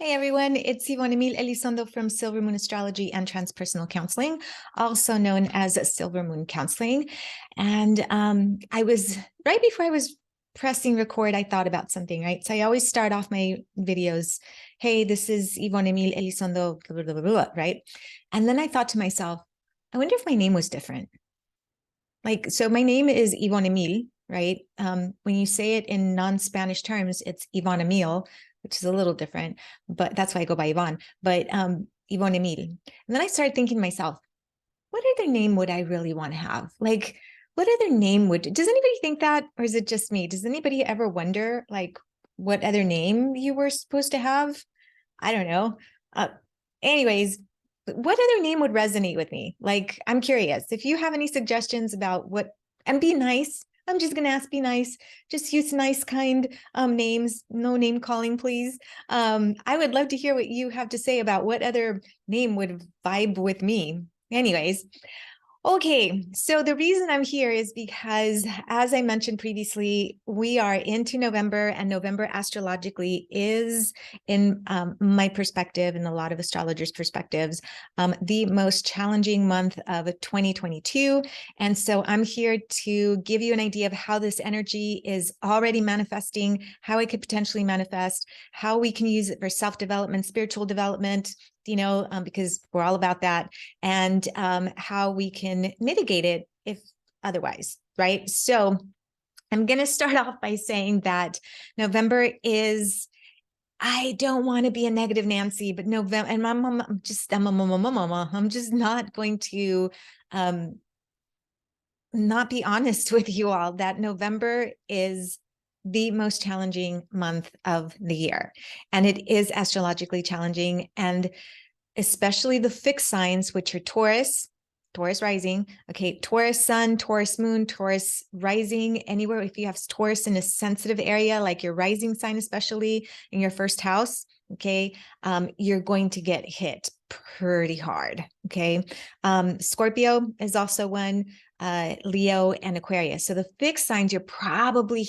Hey everyone, it's Yvonne Emile Elizondo from Silver Moon Astrology and Transpersonal Counseling, also known as Silver Moon Counseling. And I was, right before I was pressing record, I thought about something, right? So I always start off my videos, hey, this is Yvonne Emile Elizondo, blah, blah, blah, blah, right? And then I thought to myself, I wonder if my name was different. So my name is Yvonne Emile, right? When you say it in non-Spanish terms, it's Yvonne Emile, which is a little different, but that's why I go by Yvonne, but Yvonne Emile. And then I started thinking to myself, what other name would I really want to have? Like, what other name does anybody think that, or is it just me? Does anybody ever wonder, like, what other name you were supposed to have? I don't know. Anyways, what other name would resonate with me? Like, I'm curious if you have any suggestions about and be nice. I'm just going to ask, be nice. Just use nice, kind names. No name calling, please. I would love to hear what you have to say about what other name would vibe with me. Anyways, okay, so the reason I'm here is because, as I mentioned previously, we are into November, and November astrologically is, in my perspective and a lot of astrologers' perspectives, the most challenging month of 2022. And so I'm here to give you an idea of how this energy is already manifesting, how it could potentially manifest, how we can use it for self-development, spiritual development, because we're all about that, and how we can mitigate it if otherwise, right? So I'm going to start off by saying that November is, I don't want to be a negative Nancy, but November, and I'm just not going to not be honest with you all that November is the most challenging month of the year. And it is astrologically challenging. And especially the fixed signs, which are Taurus rising, okay, Taurus sun, Taurus moon, Taurus rising, anywhere. If you have Taurus in a sensitive area, like your rising sign, especially in your first house, okay, you're going to get hit pretty hard, okay? Scorpio is also one, Leo and Aquarius. So the fixed signs, you're probably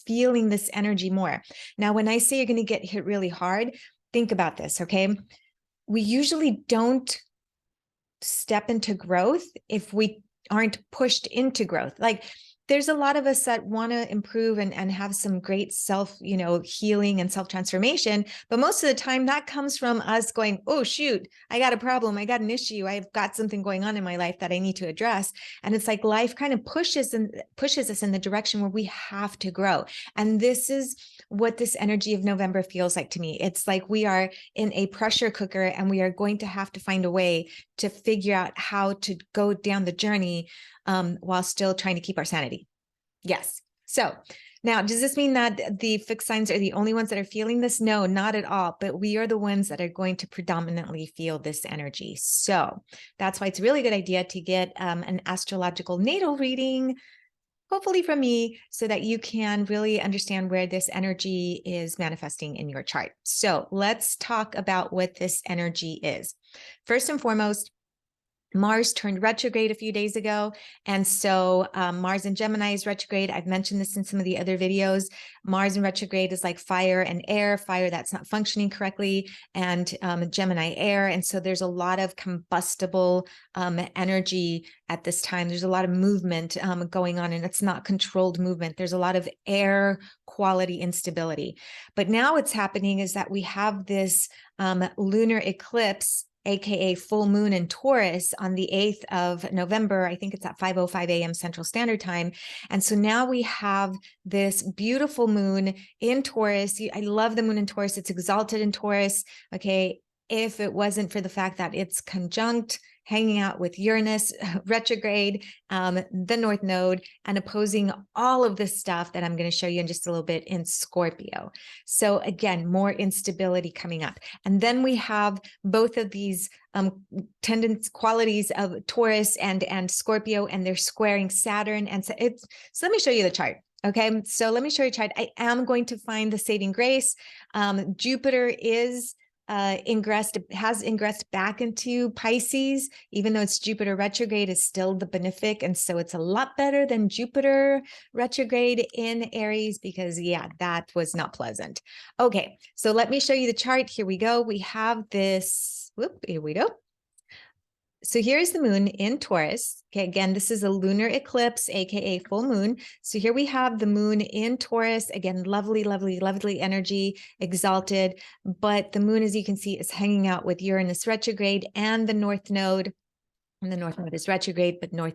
feeling this energy more. Now, when I say you're going to get hit really hard, think about this, okay? We usually don't step into growth if we aren't pushed into growth. Like, there's a lot of us that want to improve and have some great self, healing and self-transformation. But most of the time that comes from us going, oh, shoot, I got a problem. I got an issue. I've got something going on in my life that I need to address. And it's like life kind of pushes us in the direction where we have to grow. And this is what this energy of November feels like to me. It's like we are in a pressure cooker, and we are going to have to find a way to figure out how to go down the journey while still trying to keep our sanity. Yes. So now, does this mean that the fixed signs are the only ones that are feeling this? No, not at all. But we are the ones that are going to predominantly feel this energy. So that's why it's a really good idea to get an astrological natal reading, hopefully from me, so that you can really understand where this energy is manifesting in your chart. So let's talk about what this energy is. First and foremost, Mars turned retrograde a few days ago. And so Mars in Gemini is retrograde. I've mentioned this in some of the other videos. Mars in retrograde is like fire and air, fire that's not functioning correctly, and Gemini air. And so there's a lot of combustible energy at this time. There's a lot of movement going on, and it's not controlled movement. There's a lot of air quality instability. But now what's happening is that we have this lunar eclipse, aka full moon in Taurus, on the 8th of November. I think it's at 5:05 a.m. Central Standard Time. And so now we have this beautiful moon in Taurus. I love the moon in Taurus. It's exalted in Taurus. Okay. If it wasn't for the fact that it's conjunct, hanging out with Uranus retrograde, the North Node, and opposing all of this stuff that I'm going to show you in just a little bit in Scorpio. So again, more instability coming up. And then we have both of these qualities of Taurus and Scorpio, and they're squaring Saturn. And so let me show you the chart. Okay, so let me show you a chart. I am going to find the saving grace. Jupiter is has ingressed back into Pisces, even though it's Jupiter retrograde, is still the benefic. And so it's a lot better than Jupiter retrograde in Aries, because yeah, that was not pleasant. Okay, so let me show you the chart. Here we go. We have this, here we go. So here's the moon in Taurus. Okay, again, this is a lunar eclipse, aka full moon. So here we have the moon in Taurus. Again, lovely, lovely, lovely energy, exalted. But the moon, as you can see, is hanging out with Uranus retrograde and the North Node. And the North Node is retrograde, but the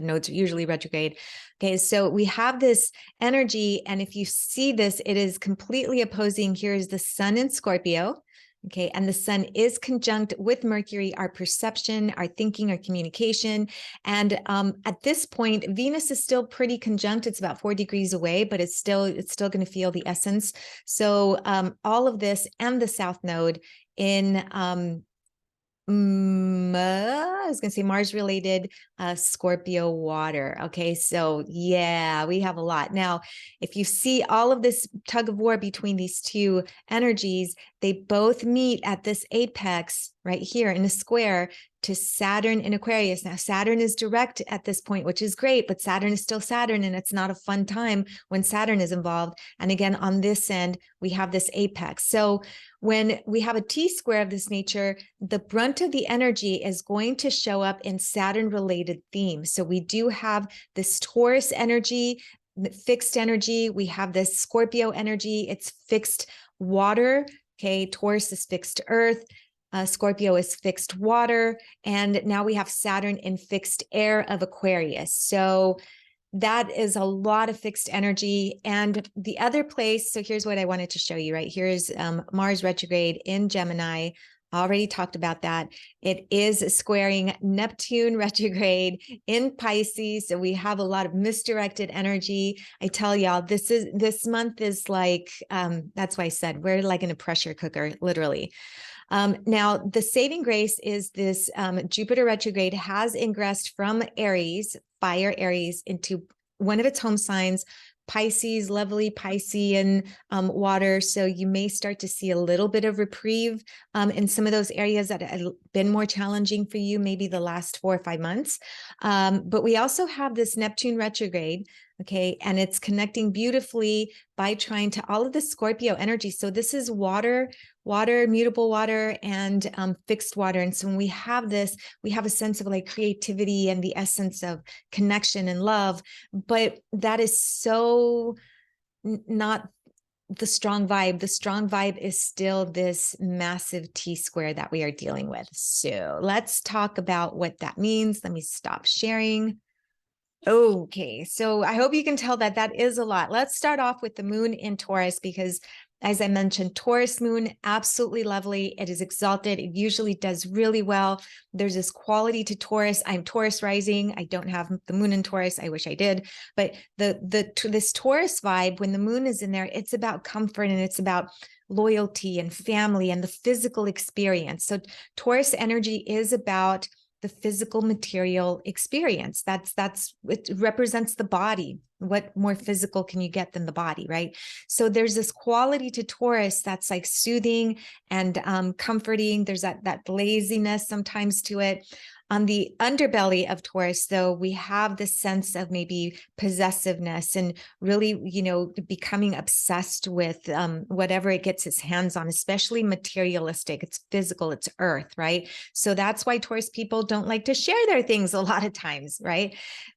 nodes are usually retrograde. Okay, so we have this energy, and if you see this, it is completely opposing. Here's the sun in Scorpio. Okay, and the sun is conjunct with Mercury, our perception, our thinking, our communication. And at this point, Venus is still pretty conjunct. It's about 4 degrees away, but it's still going to feel the essence. So all of this and the South Node in I was going to say Mars related Scorpio water. Okay, so yeah, we have a lot. Now, if you see all of this tug of war between these two energies, they both meet at this apex right here in a square to Saturn in Aquarius. Now, Saturn is direct at this point, which is great, but Saturn is still Saturn, and it's not a fun time when Saturn is involved. And again, on this end, we have this apex. So when we have a T-square of this nature, the brunt of the energy is going to show up in Saturn-related themes. So we do have this Taurus energy, fixed energy. We have this Scorpio energy. It's fixed water. Okay, Taurus is fixed earth. Scorpio is fixed water, and now we have Saturn in fixed air of Aquarius. So that is a lot of fixed energy. And the other place, so here's what I wanted to show you, right? Here's Mars retrograde in Gemini. Already talked about that. It is squaring Neptune retrograde in Pisces. So we have a lot of misdirected energy. I tell y'all, this month is like, that's why I said we're like in a pressure cooker, literally. Now, the saving grace is this Jupiter retrograde has ingressed from Aries, fire Aries, into one of its home signs, Pisces, lovely Piscean water. So you may start to see a little bit of reprieve in some of those areas that have been more challenging for you, maybe the last 4 or 5 months. But we also have this Neptune retrograde. Okay, and it's connecting beautifully by trying to all of the Scorpio energy. So this is water, mutable water, and fixed water. And so when we have this, we have a sense of like creativity and the essence of connection and love. But that is so not the strong vibe. The strong vibe is still this massive T-square that we are dealing with. So let's talk about what that means. Let me stop sharing. Okay, so I hope you can tell that that is a lot. Let's start off with the moon in Taurus, because as I mentioned, Taurus moon, absolutely lovely. It is exalted. It usually does really well. There's this quality to Taurus. I'm Taurus rising. I don't have the moon in Taurus. I wish I did. But this Taurus vibe, when the moon is in there, it's about comfort, and it's about loyalty and family and the physical experience. So Taurus energy is about the physical material experience. It represents the body. What more physical can you get than the body, right? So there's this quality to Taurus that's like soothing and comforting. There's that laziness sometimes to it. On the underbelly of Taurus, though, we have this sense of maybe possessiveness and really, becoming obsessed with whatever it gets its hands on, especially materialistic. It's physical, it's earth, right? So that's why Taurus people don't like to share their things a lot of times, right?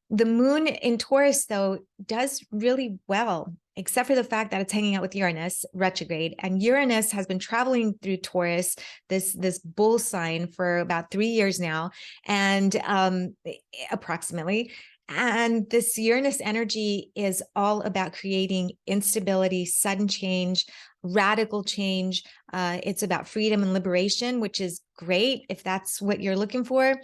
The moon in Taurus, though, does really well, except for the fact that it's hanging out with Uranus retrograde. And Uranus has been traveling through Taurus, this bull sign, for about 3 years now, and approximately. And this Uranus energy is all about creating instability, sudden change, radical change. It's about freedom and liberation, which is great if that's what you're looking for.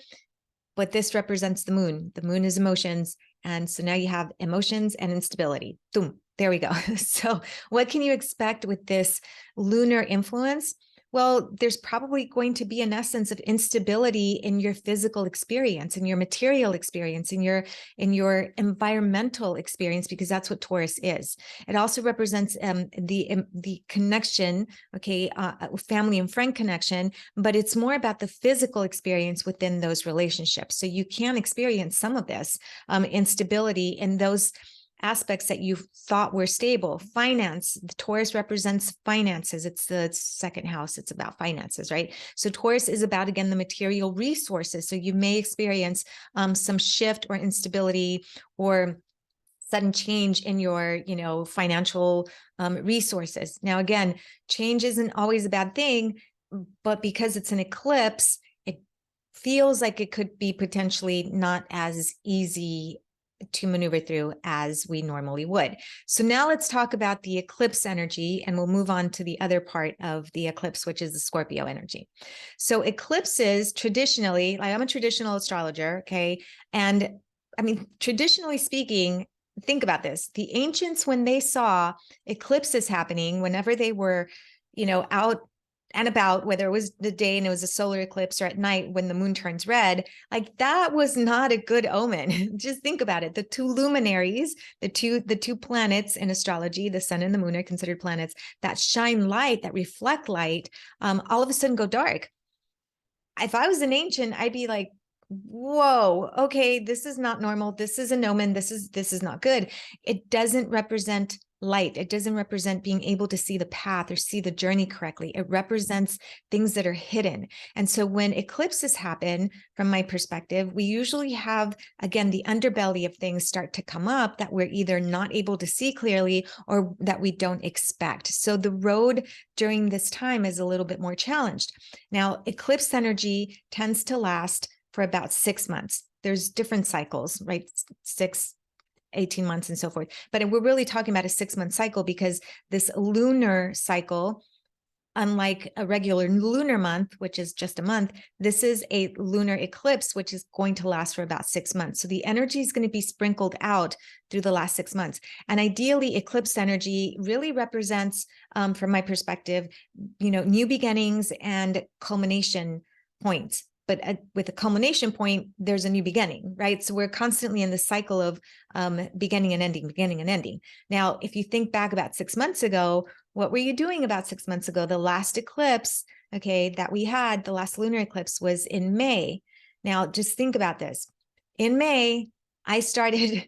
But this represents the moon. The moon is emotions. And so now you have emotions and instability. Boom. There we go. So what can you expect with this lunar influence? Well, there's probably going to be an essence of instability in your physical experience, in your material experience, in your environmental experience, because that's what Taurus is. It also represents the connection, okay, family and friend connection, but it's more about the physical experience within those relationships. So you can experience some of this instability in those aspects that you thought were stable. Finance, the Taurus represents finances. It's the second house. It's about finances, right? So Taurus is about, again, the material resources. So you may experience some shift or instability or sudden change in your, financial resources. Now, again, change isn't always a bad thing, but because it's an eclipse, it feels like it could be potentially not as easy to maneuver through as we normally would. So now let's talk about the eclipse energy, and we'll move on to the other part of the eclipse, which is the Scorpio energy. So eclipses traditionally, like, I'm a traditional astrologer, okay? And I mean, traditionally speaking, think about this. The ancients, when they saw eclipses happening, whenever they were, out and about, whether it was the day and it was a solar eclipse or at night when the moon turns red, like that was not a good omen. Just think about it. The two luminaries, the two planets in astrology, the sun and the moon are considered planets that shine light, that reflect light, all of a sudden go dark. If I was an ancient, I'd be like, whoa, okay, this is not normal. This is an omen. This is not good. It doesn't represent light. It doesn't represent being able to see the path or see the journey correctly. It represents things that are hidden. And so when eclipses happen, from my perspective, we usually have, again, the underbelly of things start to come up that we're either not able to see clearly or that we don't expect. So the road during this time is a little bit more challenged. Now, eclipse energy tends to last for about 6 months. There's different cycles, right? 6, 18 months and so forth. But we're really talking about a 6-month cycle because this lunar cycle, unlike a regular lunar month, which is just a month, this is a lunar eclipse, which is going to last for about 6 months. So the energy is going to be sprinkled out through the last 6 months. And ideally, eclipse energy really represents, from my perspective, new beginnings and culmination points. But with a culmination point, there's a new beginning, right? So we're constantly in the cycle of beginning and ending, beginning and ending. Now, if you think back about 6 months ago, what were you doing about 6 months ago? The last eclipse, okay, that we had, the last lunar eclipse was in May. Now, just think about this. In May, I started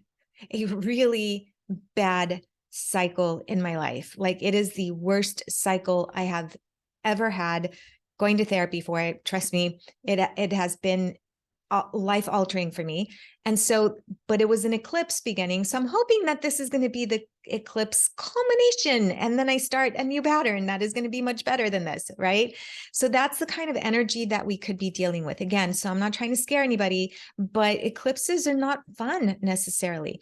a really bad cycle in my life. Like, it is the worst cycle I have ever had. Going to therapy for it, trust me, it has been life altering for me. And so, but it was an eclipse beginning. So I'm hoping that this is going to be the eclipse culmination. And then I start a new pattern that is going to be much better than this, right? So that's the kind of energy that we could be dealing with. Again, so I'm not trying to scare anybody, but eclipses are not fun necessarily.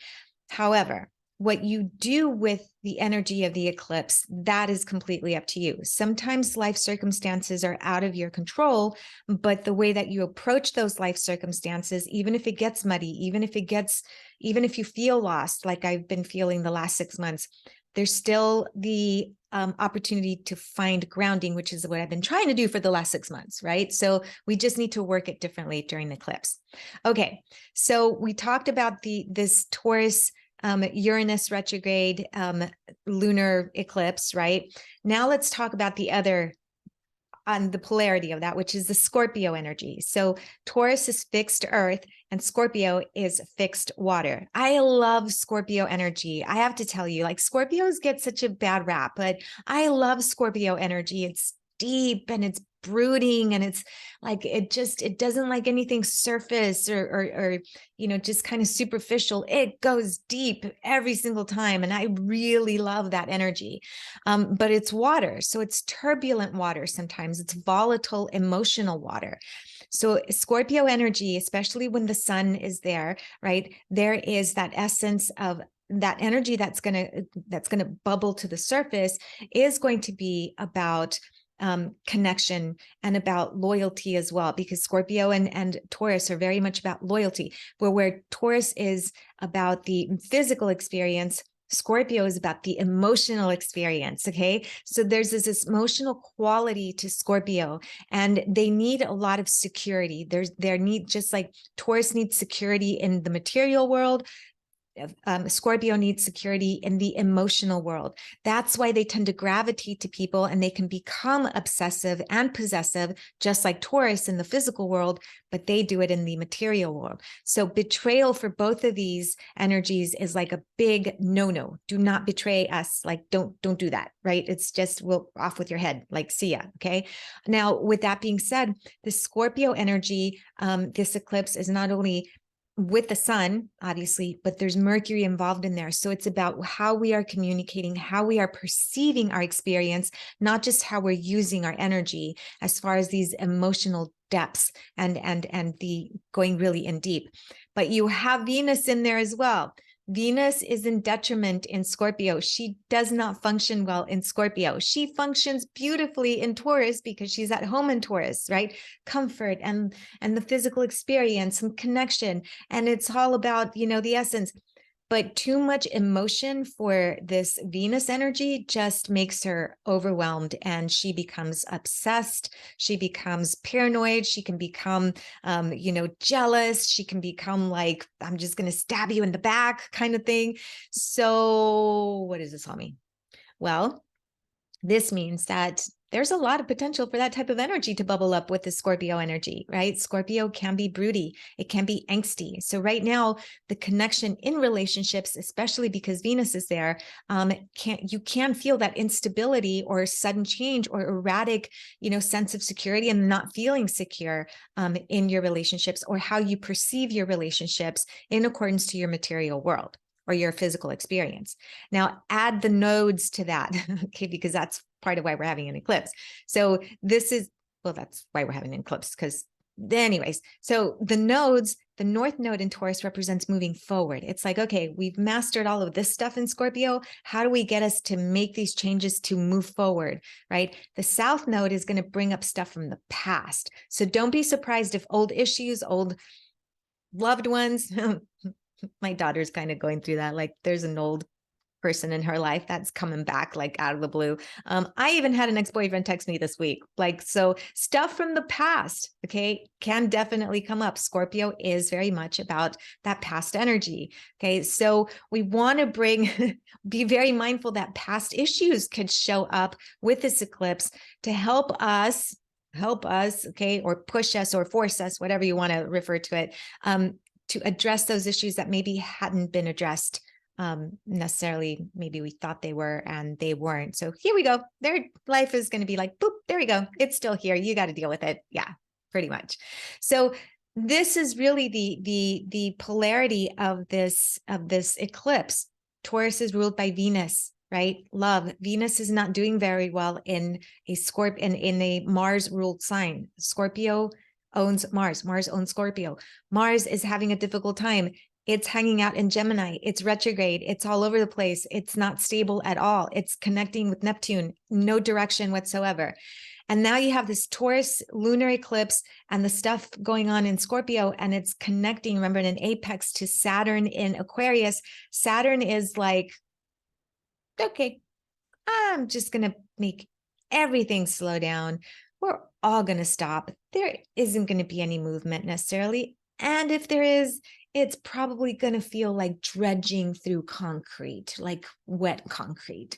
However, what you do with the energy of the eclipse, that is completely up to you. Sometimes life circumstances are out of your control, but the way that you approach those life circumstances, even if it gets muddy, even if you feel lost, like I've been feeling the last 6 months, there's still the opportunity to find grounding, which is what I've been trying to do for the last 6 months, right? So we just need to work it differently during the eclipse. Okay, so we talked about this Taurus Uranus retrograde lunar eclipse, right? Now let's talk about the other, on the polarity of that, which is the Scorpio energy. So Taurus is fixed earth and Scorpio is fixed water. I love Scorpio energy. I have to tell you, like, Scorpios get such a bad rap, but I love Scorpio energy. It's deep and it's brooding and it's like, it doesn't like anything surface or just kind of superficial. It goes deep every single time. And I really love that energy. But it's water. So it's turbulent water. Sometimes it's volatile, emotional water. So Scorpio energy, especially when the sun is there, right? There is that essence of that energy that's going to bubble to the surface, is going to be about connection and about loyalty as well, because Scorpio and Taurus are very much about loyalty, where Taurus is about the physical experience, Scorpio is about the emotional experience. Okay. So there's this emotional quality to Scorpio, and they need a lot of security. Their need, just like Taurus needs security in the material world, Scorpio needs security in the emotional world. That's why they tend to gravitate to people, and they can become obsessive and possessive, just like Taurus in the physical world, but they do it in the material world. So betrayal for both of these energies is like a big no-no. Do not betray us. Like, don't do that, right? It's just, we'll off with your head, like, see ya. Okay. Now, with that being said, the Scorpio energy, this eclipse is not only with the sun, obviously, but there's Mercury involved in there. So it's about how we are communicating, how we are perceiving our experience, not just how we're using our energy as far as these emotional depths and the going really in deep. But you have Venus in there as well. Venus is in detriment in Scorpio. She does not function well in Scorpio. She functions beautifully in Taurus because she's at home in Taurus, right? Comfort and the physical experience and connection. And it's all about, the essence. But too much emotion for this Venus energy just makes her overwhelmed, and she becomes obsessed. She becomes paranoid. She can become, jealous. She can become like, I'm just going to stab you in the back kind of thing. So what does this all mean? Well, this means that there's a lot of potential for that type of energy to bubble up with the Scorpio energy, right? Scorpio can be broody. It can be angsty. So right now, the connection in relationships, especially because Venus is there, you can feel that instability or sudden change or erratic, sense of security and not feeling secure in your relationships, or how you perceive your relationships in accordance to your material world or your physical experience. Now, add the nodes to that, okay, because that's part of why we're having an eclipse. So that's why we're having an eclipse, because anyways, so the nodes, the North Node in Taurus represents moving forward. It's like, okay, we've mastered all of this stuff in Scorpio. How do we get us to make these changes to move forward, right? The South Node is going to bring up stuff from the past. So don't be surprised if old issues, old loved ones, my daughter's kind of going through that. Like, there's an old person in her life that's coming back like out of the blue. I even had an ex-boyfriend text me this week. Like, so stuff from the past, okay, can definitely come up. Scorpio is very much about that past energy. Okay. So we want to be very mindful that past issues could show up with this eclipse to help us, okay, or push us or force us, whatever you want to refer to it, to address those issues that maybe hadn't been addressed necessarily. Maybe we thought they were and they weren't. So here we go. Their life is going to be like, boop, there we go. It's still here. You got to deal with it. Yeah, pretty much. So this is really the polarity of this eclipse. Taurus is ruled by Venus, right? Love. Venus is not doing very well in a Mars ruled sign. Scorpio owns Mars. Mars owns Scorpio. Mars is having a difficult time. It's hanging out in Gemini. It's retrograde. It's all over the place. It's not stable at all. It's connecting with Neptune, no direction whatsoever. And now you have this Taurus lunar eclipse and the stuff going on in Scorpio, and it's connecting, remember, in an apex to Saturn in Aquarius. Saturn is like, okay, I'm just going to make everything slow down. We're all going to stop. There isn't going to be any movement necessarily. And if there is, it's probably going to feel like dredging through concrete, like wet concrete.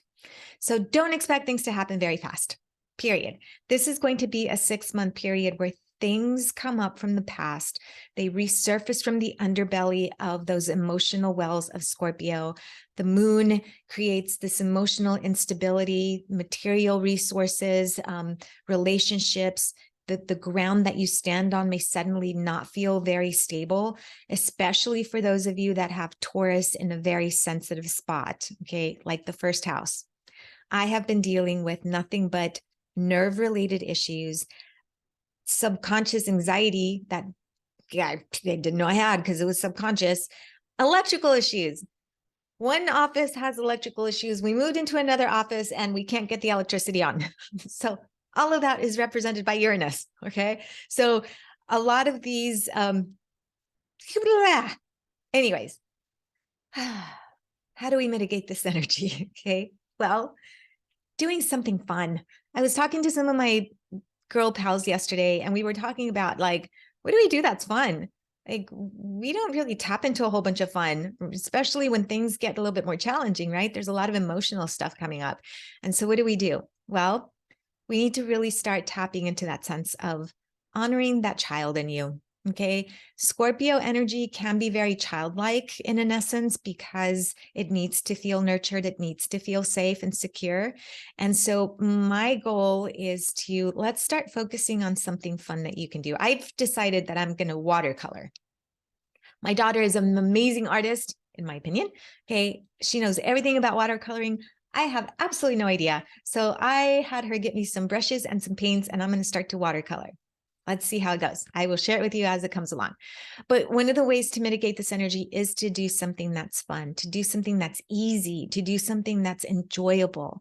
So don't expect things to happen very fast, period. This is going to be a 6-month period where things come up from the past. They resurface from the underbelly of those emotional wells of Scorpio. The moon creates this emotional instability, material resources, relationships. The ground that you stand on may suddenly not feel very stable, especially for those of you that have Taurus in a very sensitive spot, okay, like the first house. I have been dealing with nothing but nerve-related issues, subconscious anxiety that I didn't know I had because it was subconscious, electrical issues. One office has electrical issues. We moved into another office and we can't get the electricity on. So all of that is represented by Uranus, okay? So a lot of these, anyways, how do we mitigate this energy? Okay. Well, doing something fun. I was talking to some of my girl pals yesterday, and we were talking about like, what do we do that's fun? Like, we don't really tap into a whole bunch of fun, especially when things get a little bit more challenging, right? There's a lot of emotional stuff coming up. And so what do? Well, we need to really start tapping into that sense of honoring that child in you. Okay. Scorpio energy can be very childlike in an essence because it needs to feel nurtured. It needs to feel safe and secure. And so my goal is to let's start focusing on something fun that you can do. I've decided that I'm going to watercolor. My daughter is an amazing artist, in my opinion. Okay. She knows everything about watercoloring. I have absolutely no idea. So I had her get me some brushes and some paints, and I'm going to start to watercolor. Let's see how it goes. I will share it with you as it comes along. But one of the ways to mitigate this energy is to do something that's fun, to do something that's easy, to do something that's enjoyable.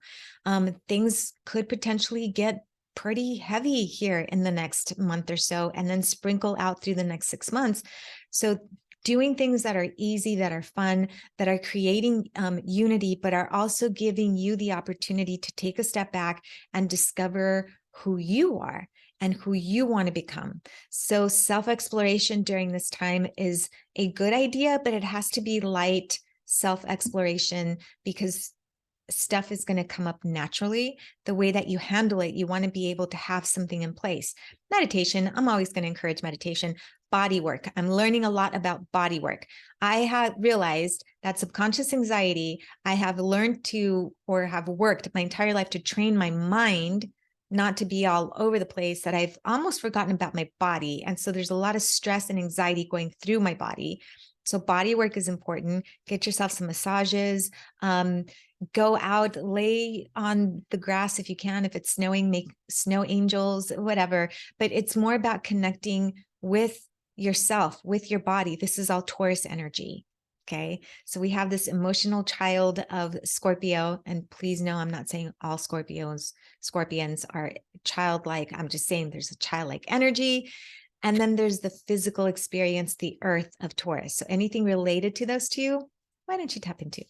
Things could potentially get pretty heavy here in the next month or so, and then sprinkle out through the next 6 months. So doing things that are easy, that are fun, that are creating unity, but are also giving you the opportunity to take a step back and discover who you are and who you want to become. So self-exploration during this time is a good idea, but it has to be light self-exploration because stuff is going to come up naturally. The way that you handle it, you want to be able to have something in place. Meditation, I'm always going to encourage meditation. Body work, I'm learning a lot about body work. I have realized that subconscious anxiety, I have learned to, or have worked my entire life to train my mind not to be all over the place, that I've almost forgotten about my body. And so there's a lot of stress and anxiety going through my body. So body work is important. Get yourself some massages, go out, lay on the grass if you can. If it's snowing, make snow angels, whatever. But it's more about connecting with yourself, with your body. This is all Taurus energy. Okay. So we have this emotional child of Scorpio. And please know, I'm not saying all Scorpions are childlike. I'm just saying there's a childlike energy. And then there's the physical experience, the earth of Taurus. So anything related to those two, why don't you tap into?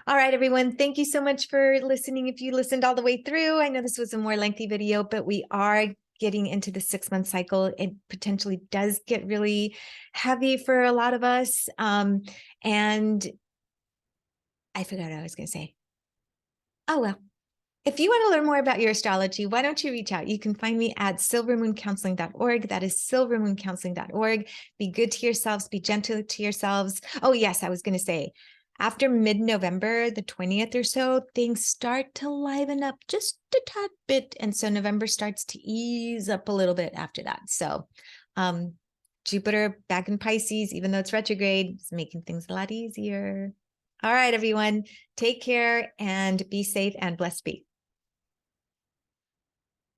All right, everyone. Thank you so much for listening. If you listened all the way through, I know this was a more lengthy video, but we are getting into the 6-month cycle. It potentially does get really heavy for a lot of us. And I forgot what I was going to say. Oh, well. If you want to learn more about your astrology, why don't you reach out? You can find me at silvermooncounseling.org. That is silvermooncounseling.org. Be good to yourselves. Be gentle to yourselves. Oh, yes, I was going to say, after mid-November, the 20th or so, things start to liven up just a tad bit. And so November starts to ease up a little bit after that. So Jupiter back in Pisces, even though it's retrograde, is making things a lot easier. All right, everyone, take care and be safe and blessed be.